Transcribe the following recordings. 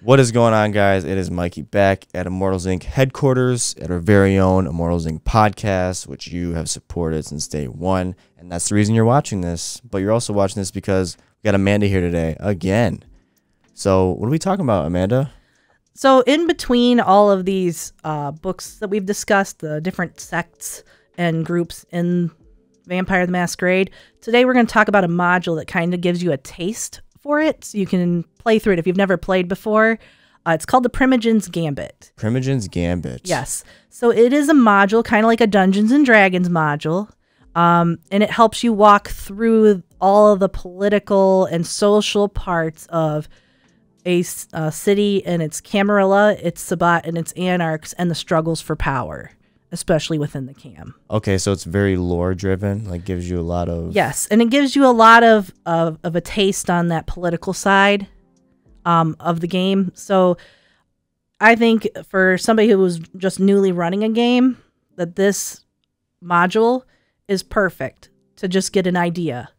What is going on, guys? It is Mikey back at Immortals Inc. headquarters at our very own Immortals Inc. podcast, which you have supported since day one. And that's the reason you're watching this. But you're also watching this because we got Amanda here today again. So what are we talking about, Amanda? So in between all of these books that we've discussed, the different sects and groups in Vampire the Masquerade, today we're going to talk about a module that kind of gives you a taste for it, so you can play through it if you've never played before. It's called the Primogen's Gambit. Primogen's Gambit. Yes. So it is a module, kind of like a Dungeons and Dragons module, and it helps you walk through all of the political and social parts of a city and its Camarilla, its Sabbat, and its Anarchs, and the struggles for power, especially within the Cam. Okay, so it's very lore-driven, like gives you a lot of... Yes, and it gives you a lot of a taste on that political side of the game. So I think for somebody who was just newly running a game, that this module is perfect to just get an idea.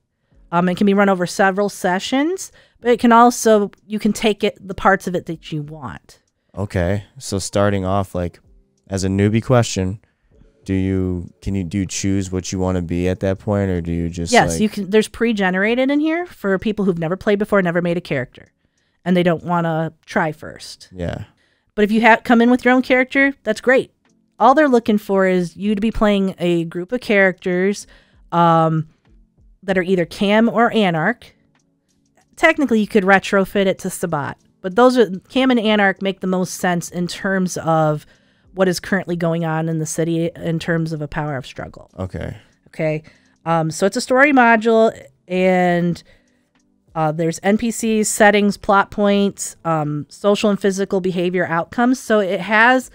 It can be run over several sessions, but it can also, you can take it, the parts of it that you want. Okay, so starting off, like, as a newbie question, do you choose what you want to be at that point, or do you just... Yes, like... you can. There's pre-generated in here for people who've never played before, never made a character, and they don't want to try first. Yeah. But if you come in with your own character, that's great. All they're looking for is you to be playing a group of characters that are either Cam or Anarch. Technically, you could retrofit it to Sabbat, but those are Cam and Anarch make the most sense in terms of what is currently going on in the city in terms of a power of struggle. Okay. Okay. So it's a story module, and there's NPCs, settings, plot points, social and physical behavior outcomes. So it has,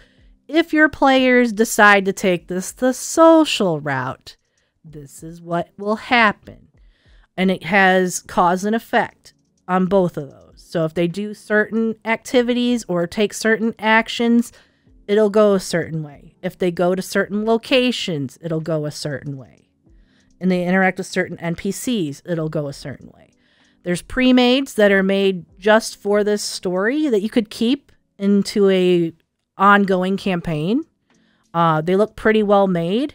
if your players decide to take the social route, this is what will happen. And it has cause and effect on both of those. So if they do certain activities or take certain actions, it'll go a certain way. If they go to certain locations, it'll go a certain way. And they interact with certain NPCs, it'll go a certain way. There's pre-mades that are made just for this story that you could keep into a ongoing campaign. They look pretty well made.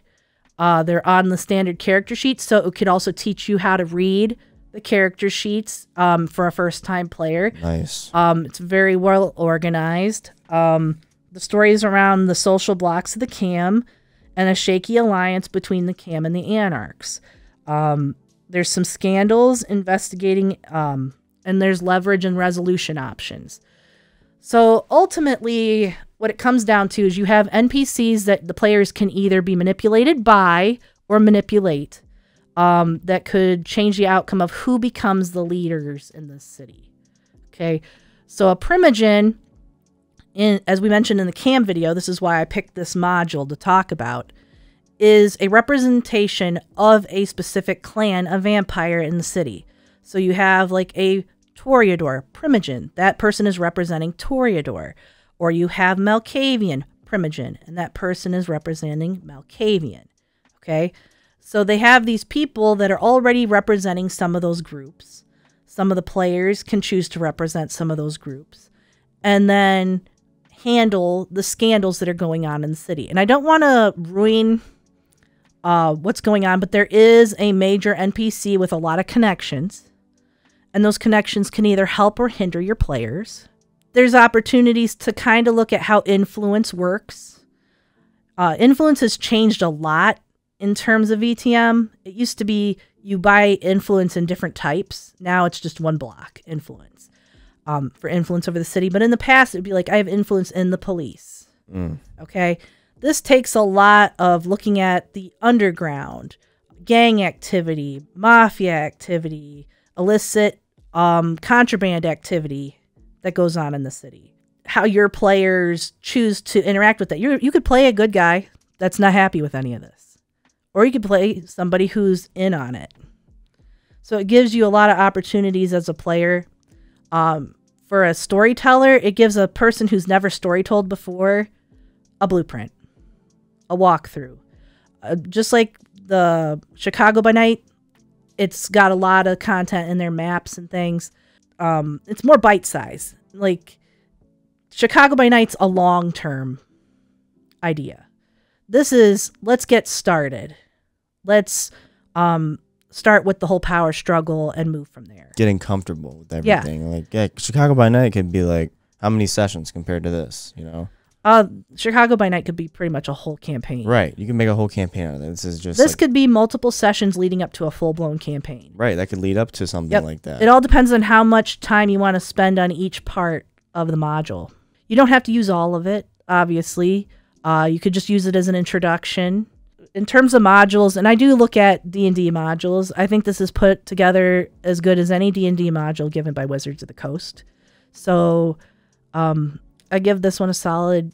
They're on the standard character sheets, so it could also teach you how to read the character sheets for a first-time player. Nice. It's very well organized. The story is around the social blocks of the Cam and a shaky alliance between the Cam and the Anarchs. There's some scandals investigating, and there's leverage and resolution options. So ultimately, what it comes down to is you have NPCs that the players can either be manipulated by or manipulate, that could change the outcome of who becomes the leaders in the city. Okay, so a Primogen, as we mentioned in the Cam video, this is why I picked this module to talk about, is a representation of a specific clan of vampire in the city. So you have like a Toreador, Primogen. That person is representing Toreador. Or you have Malkavian, Primogen, and that person is representing Malkavian. Okay? So they have these people that are already representing some of those groups. Some of the players can choose to represent some of those groups. And then handle the scandals that are going on in the city. And I don't want to ruin what's going on, but there is a major NPC with a lot of connections. And those connections can either help or hinder your players. There's opportunities to kind of look at how influence works. Influence has changed a lot in terms of ETM. It used to be you buy influence in different types. Now it's just one block, influence, for influence over the city. But in the past, it'd be like, I have influence in the police. Okay? This takes a lot of looking at the underground, gang activity, mafia activity, illicit contraband activity that goes on in the city. How your players choose to interact with that. You could play a good guy that's not happy with any of this. Or you could play somebody who's in on it. So it gives you a lot of opportunities as a player. For a storyteller, it gives a person who's never story told before a blueprint, a walkthrough. Just like the Chicago by Night, it's got a lot of content in their maps and things. It's more bite size. Like Chicago by Night's a long-term idea. This is, let's get started. Let's start with the whole power struggle and move from there. Getting comfortable with everything. Chicago by Night could be like, how many sessions compared to this, you know? Chicago by Night could be pretty much a whole campaign. Right. You can make a whole campaign out of it. This could be multiple sessions leading up to a full-blown campaign. Right. That could lead up to something like that. It all depends on how much time you want to spend on each part of the module. You don't have to use all of it, obviously. You could just use it as an introduction. In terms of modules, and I do look at D&D modules, I think this is put together as good as any D&D module given by Wizards of the Coast. So I give this one a solid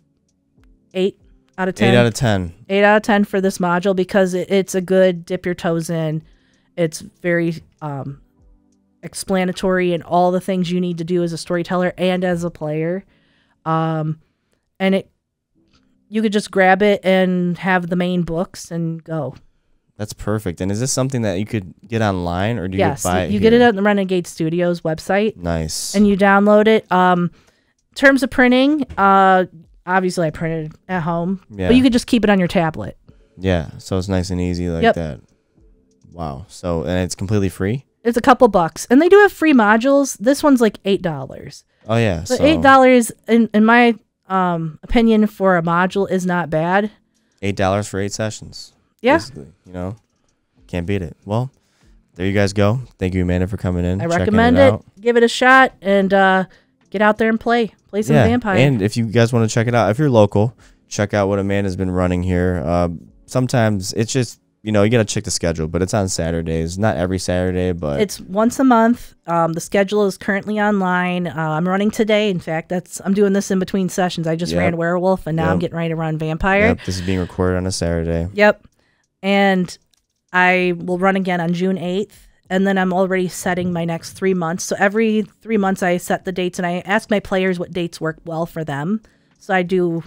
8 out of 10. 8 out of 10. 8 out of 10 for this module because it's a good dip your toes in. It's very explanatory in all the things you need to do as a storyteller and as a player. And you could just grab it and have the main books and go. That's perfect. And is this something that you could get online, or do you buy it? You get it on the Renegade Studios website. Nice. And you download it. In terms of printing, obviously I printed at home, but you could just keep it on your tablet. Yeah, so it's nice and easy like that. Wow. So, and it's completely free? It's a couple bucks. And they do have free modules. This one's like $8. Oh, yeah. So $8, in my opinion, for a module is not bad. $8 for 8 sessions. Yeah. Basically, you know, can't beat it. Well, there you guys go. Thank you, Amanda, for coming in. I recommend it. Give it a shot and get out there and play some Vampire. And if you guys want to check it out, if you're local, check out what Amanda's been running here. Sometimes it's just, you know, you got to check the schedule, but it's on Saturdays. Not every Saturday, but it's once a month. The schedule is currently online. I'm running today. In fact, I'm doing this in between sessions. I just ran Werewolf, and now I'm getting ready to run Vampire. Yep, this is being recorded on a Saturday. Yep. And I will run again on June 8th. And then I'm already setting my next 3 months. So every 3 months I set the dates, and I ask my players what dates work well for them. So I do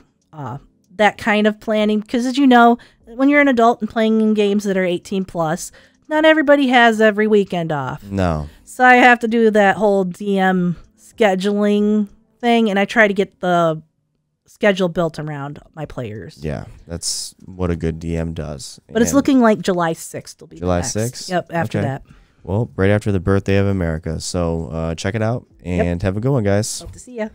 that kind of planning. Because as you know, when you're an adult and playing in games that are 18 plus, not everybody has every weekend off. No. So I have to do that whole DM scheduling thing. And I try to get the schedule built around my players. Yeah, that's what a good DM does. But it's looking like July 6th will be July the next. 6th? Yep, after that. Well, right after the birthday of America. So check it out and have a good one, guys. Hope to see ya.